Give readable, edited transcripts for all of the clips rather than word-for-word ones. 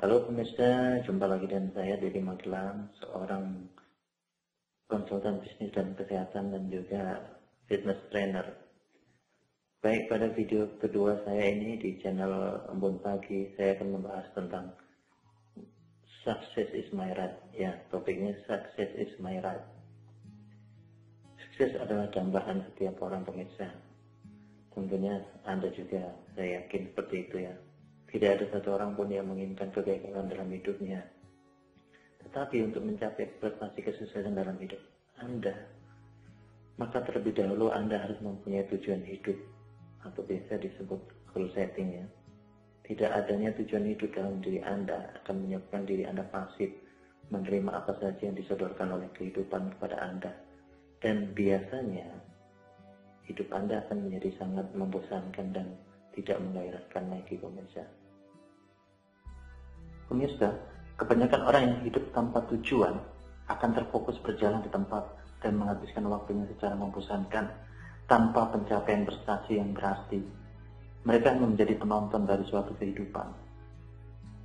Halo pemirsa, jumpa lagi dengan saya Dedi Magelang, seorang konsultan bisnis dan kesehatan dan juga fitness trainer. Baik, pada video kedua saya ini di channel Embun Pagi, saya akan membahas tentang Success is my right. Ya, topiknya Success is my right. Sukses adalah dambaan setiap orang pemirsa. Tentunya Anda juga, saya yakin seperti itu ya. Tidak ada satu orang pun yang menginginkan kegagalan dalam hidupnya. Tetapi untuk mencapai prestasi kesuksesan dalam hidup Anda, maka terlebih dahulu Anda harus mempunyai tujuan hidup, atau biasa disebut goal setting ya. Tidak adanya tujuan hidup dalam diri Anda akan menyebabkan diri Anda pasif, menerima apa saja yang disodorkan oleh kehidupan kepada Anda. Dan biasanya, hidup Anda akan menjadi sangat membosankan dan tidak menggairahkan lagi pemirsa. Pemirsa, kebanyakan orang yang hidup tanpa tujuan akan terfokus berjalan di tempat dan menghabiskan waktunya secara membosankan tanpa pencapaian prestasi yang berarti. Mereka hanya menjadi penonton dari suatu kehidupan.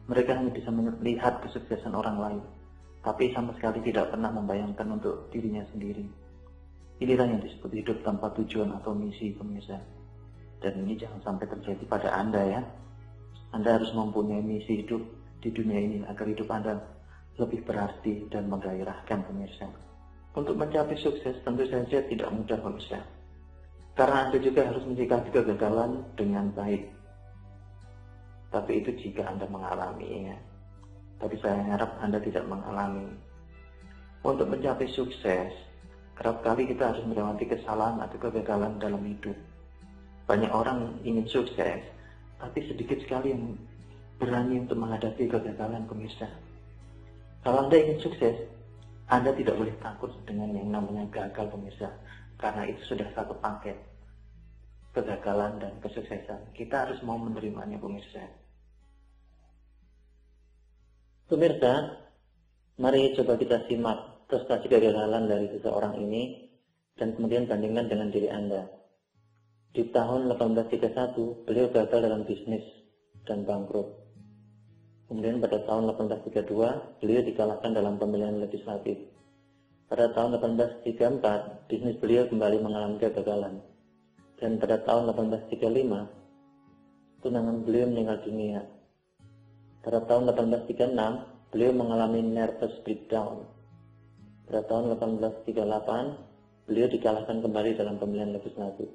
Mereka hanya bisa melihat kesuksesan orang lain, tapi sama sekali tidak pernah membayangkan untuk dirinya sendiri. Inilah yang disebut hidup tanpa tujuan atau misi pemirsa. Dan ini jangan sampai terjadi pada Anda ya. Anda harus mempunyai misi hidup di dunia ini agar hidup Anda lebih berarti dan menggairahkan pemirsa. Untuk mencapai sukses tentu saja tidak mudah pemirsa. Karena Anda juga harus menyikapi kegagalan dengan baik. Tapi itu jika Anda mengalaminya. Tapi saya harap Anda tidak mengalami. Untuk mencapai sukses, kerap kali kita harus melewati kesalahan atau kegagalan dalam hidup. Banyak orang ingin sukses, tapi sedikit sekali yang berani untuk menghadapi kegagalan pemirsa. Kalau Anda ingin sukses, Anda tidak boleh takut dengan yang namanya gagal pemirsa, karena itu sudah satu paket. Kegagalan dan kesuksesan, kita harus mau menerimanya pemirsa. Pemirsa, mari coba kita simak prestasi kegagalan dari seseorang ini dan kemudian bandingkan dengan diri Anda. Di tahun 1831, beliau gagal dalam bisnis dan bangkrut. Kemudian pada tahun 1832, beliau dikalahkan dalam pemilihan legislatif. Pada tahun 1834, bisnis beliau kembali mengalami kegagalan. Dan pada tahun 1835, tunangan beliau meninggal dunia. Pada tahun 1836, beliau mengalami nervous breakdown. Pada tahun 1838, beliau dikalahkan kembali dalam pemilihan legislatif.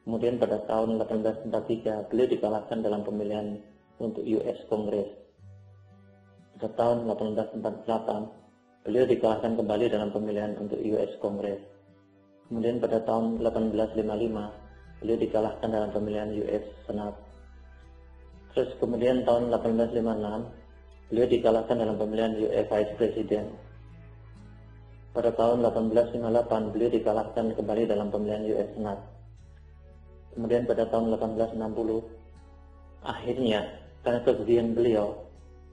Kemudian pada tahun 1843, beliau dikalahkan dalam pemilihan untuk US Congress. Pada tahun 1848, beliau dikalahkan kembali dalam pemilihan untuk US Congress. Kemudian pada tahun 1855, beliau dikalahkan dalam pemilihan US Senate. Terus kemudian tahun 1856, beliau dikalahkan dalam pemilihan US Vice President. Pada tahun 1858, beliau dikalahkan kembali dalam pemilihan US Senate. Kemudian pada tahun 1860, akhirnya karena kegigihan beliau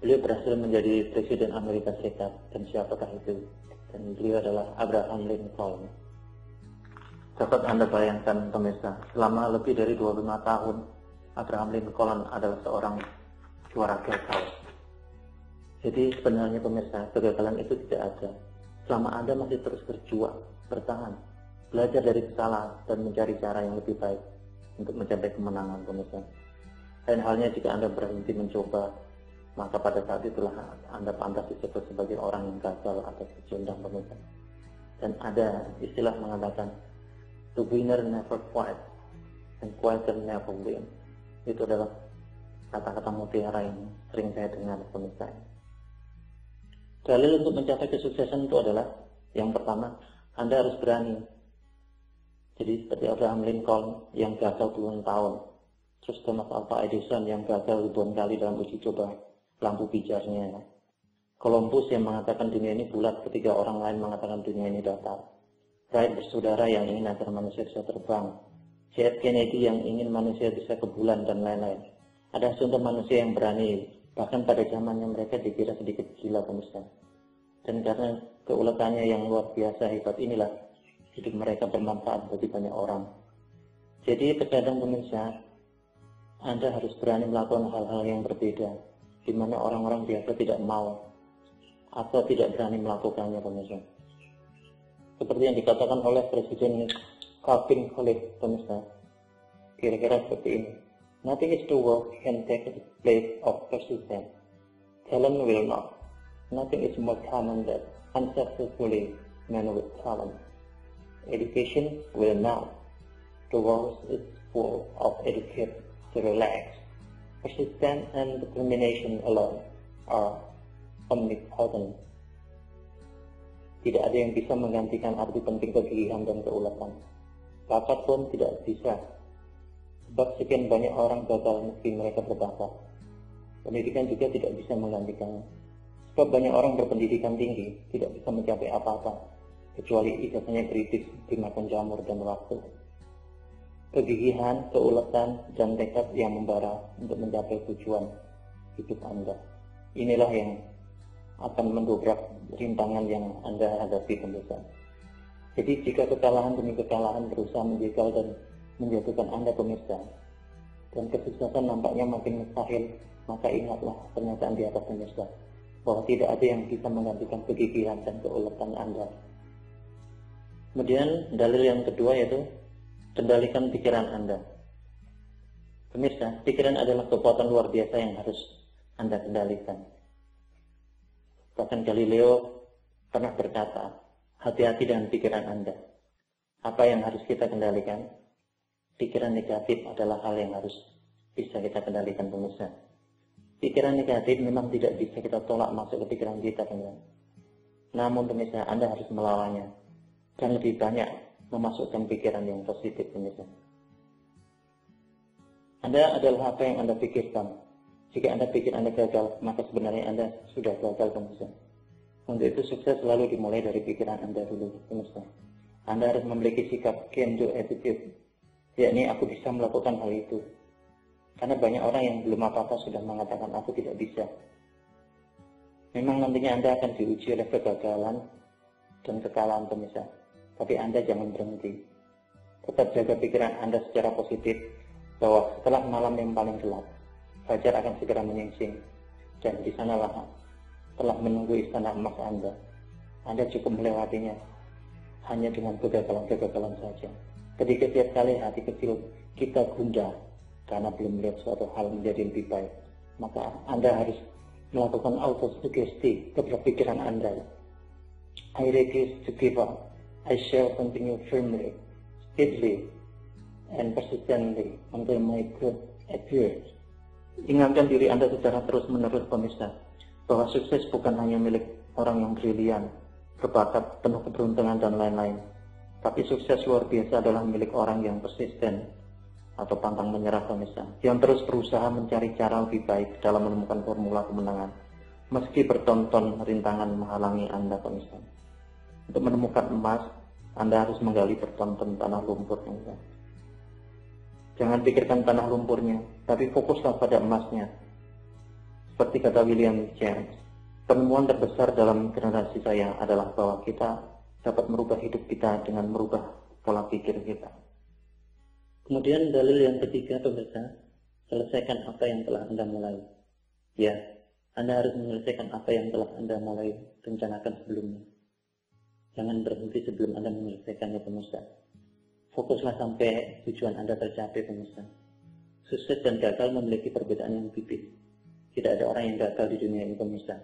berhasil menjadi Presiden Amerika Serikat. Dan siapakah itu? Dan beliau adalah Abraham Lincoln. Dapat Anda bayangkan pemirsa, selama lebih dari 25 tahun, Abraham Lincoln adalah seorang juara gagal. Jadi sebenarnya pemirsa, kegagalan itu tidak ada. Selama Anda masih terus berjuang, bertahan, belajar dari kesalahan, dan mencari cara yang lebih baik untuk mencapai kemenangan pemirsa. Lain halnya jika Anda berhenti mencoba, maka pada saat itulah Anda pantas disebut sebagai orang yang gagal atau pecundang pemirsa. Dan ada istilah mengatakan, the winner never quit, and quitter never win. Itu adalah kata-kata mutiara yang sering saya dengar pemirsa. Dalil untuk mencapai kesuksesan itu adalah, yang pertama, Anda harus berani. Jadi seperti Abraham Lincoln yang gagal puluhan tahun, terus Thomas Alva Edison yang gagal ribuan kali dalam uji coba lampu pijarnya, Columbus yang mengatakan dunia ini bulat ketika orang lain mengatakan dunia ini datar, Wright bersaudara yang ingin agar manusia bisa terbang, J.F. Kennedy yang ingin manusia bisa ke bulan, dan lain-lain. Ada contoh manusia yang berani, bahkan pada zamannya mereka dikira sedikit gila pemirsa. Dan karena keuletannya yang luar biasa hebat inilah, hidup mereka bermanfaat bagi banyak orang. Jadi terkadang pemirsa, Anda harus berani melakukan hal-hal yang berbeda. di mana orang-orang biasa tidak mau atau tidak berani melakukannya, pemirsa. Seperti yang dikatakan oleh Presiden Calvin Coolidge, pemirsa, kira-kira seperti ini. Nothing is to work can take the place of persistence. Talent will not. Nothing is more common than unsuccessfully men with talent. Education will not. The world is full of educated to relax. Persistence and determination alone are omnipotent. Tidak ada yang bisa menggantikan arti penting kegigihan dan keuletan. Bakat pun tidak bisa. Sebab sekian banyak orang gagal meski mereka berbakat. Pendidikan juga tidak bisa menggantikannya. Sebab banyak orang berpendidikan tinggi tidak bisa mencapai apa-apa, kecuali ijazahnya kritis dimakan jamur dan waktu. Kegigihan, keuletan, dan tekad yang membara untuk mencapai tujuan hidup Anda. Inilah yang akan mendobrak rintangan yang Anda hadapi, pemirsa. Jadi jika kekalahan demi kekalahan berusaha menjegal dan menjatuhkan Anda, pemirsa, dan kesuksesan nampaknya makin mustahil, maka ingatlah pernyataan di atas, pemirsa, bahwa tidak ada yang bisa menggantikan kegigihan dan keuletan Anda. Kemudian dalil yang kedua yaitu kendalikan pikiran Anda. Pemirsa, pikiran adalah kekuatan luar biasa yang harus Anda kendalikan. Bahkan Galileo pernah berkata, hati-hati dengan pikiran Anda. Apa yang harus kita kendalikan? Pikiran negatif adalah hal yang harus bisa kita kendalikan, pemirsa. Pikiran negatif memang tidak bisa kita tolak masuk ke pikiran kita, pemirsa. Namun, pemirsa, Anda harus melawannya dan lebih banyak memasukkan pikiran yang positif, pemirsa. Anda adalah apa yang Anda pikirkan. Jika Anda pikir Anda gagal, maka sebenarnya Anda sudah gagal, pemirsa. Untuk itu sukses selalu dimulai dari pikiran Anda dulu, pemirsa. Anda harus memiliki sikap can-do attitude, yakni aku bisa melakukan hal itu. Karena banyak orang yang belum apa-apa sudah mengatakan aku tidak bisa. Memang nantinya Anda akan diuji oleh kegagalan dan kekalahan, pemirsa. Tapi Anda jangan berhenti. Tetap jaga pikiran Anda secara positif, bahwa setelah malam yang paling gelap, fajar akan segera menyingsing, dan di sanalah telah menunggu istana emas Anda. Anda cukup melewatinya hanya dengan kegagalan-kegagalan saja. Ketika setiap kali hati kecil kita gundah karena belum melihat suatu hal menjadi lebih baik, maka Anda harus melakukan autosugesti kepada pikiran Anda. I refuse to give up. I shall continue firmly, steadily, and persistently until my good appears. Ingatkan diri Anda secara terus-menerus, pemirsa, bahwa sukses bukan hanya milik orang yang brilian, berbakat, penuh keberuntungan, dan lain-lain. Tapi sukses luar biasa adalah milik orang yang persisten atau pantang menyerah, pemirsa, yang terus berusaha mencari cara lebih baik dalam menemukan formula kemenangan, meski bertonton rintangan menghalangi Anda, pemirsa. Untuk menemukan emas, Anda harus menggali bertonton tanah lumpur, pemirsa. Jangan pikirkan tanah lumpurnya, tapi fokuslah pada emasnya. Seperti kata William James, penemuan terbesar dalam generasi saya adalah bahwa kita dapat merubah hidup kita dengan merubah pola pikir kita. Kemudian dalil yang ketiga, pemirsa, selesaikan apa yang telah Anda mulai. Ya, Anda harus menyelesaikan apa yang telah Anda mulai rencanakan sebelumnya. Jangan berhenti sebelum Anda menyelesaikannya, pemirsa. Fokuslah sampai tujuan Anda tercapai, pemirsa. Sukses dan gagal memiliki perbedaan yang tipis. Tidak ada orang yang gagal di dunia ini, pemirsa.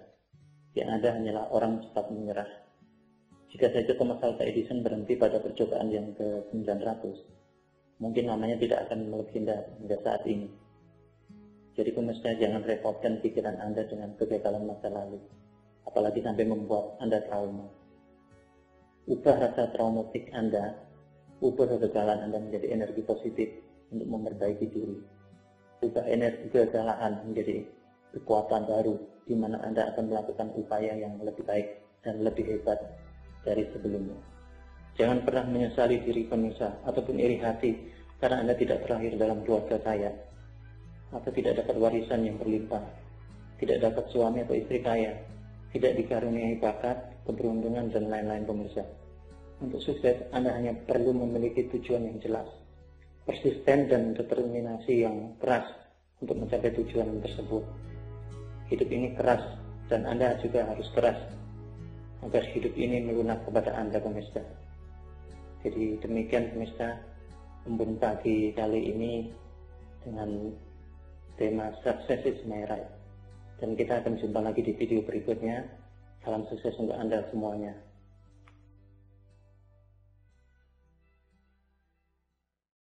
Yang ada hanyalah orang cepat menyerah. Jika saja Thomas Alva Edison berhenti pada percobaan yang ke-900, mungkin namanya tidak akan melebihi hingga saat ini. Jadi pemirsa, jangan repotkan pikiran Anda dengan kegagalan masa lalu, apalagi sampai membuat Anda trauma. Ubah rasa traumatik Anda, ubah kegagalan Anda menjadi energi positif untuk memperbaiki diri. Ubah energi kegagalan menjadi kekuatan baru, di mana Anda akan melakukan upaya yang lebih baik dan lebih hebat dari sebelumnya. Jangan pernah menyesali diri, pemirsa, ataupun iri hati karena Anda tidak terlahir dalam keluarga kaya, atau tidak dapat warisan yang berlimpah, tidak dapat suami atau istri kaya, tidak dikaruniai bakat, keberuntungan, dan lain-lain, pemirsa. Untuk sukses, Anda hanya perlu memiliki tujuan yang jelas, persisten dan determinasi yang keras untuk mencapai tujuan tersebut. hidup ini keras dan Anda juga harus keras agar hidup ini melunak kepada Anda, pemirsa. Jadi demikian pemirsa, embun pagi kali ini dengan tema Success is my right. Dan kita akan jumpa lagi di video berikutnya. Salam sukses untuk Anda semuanya.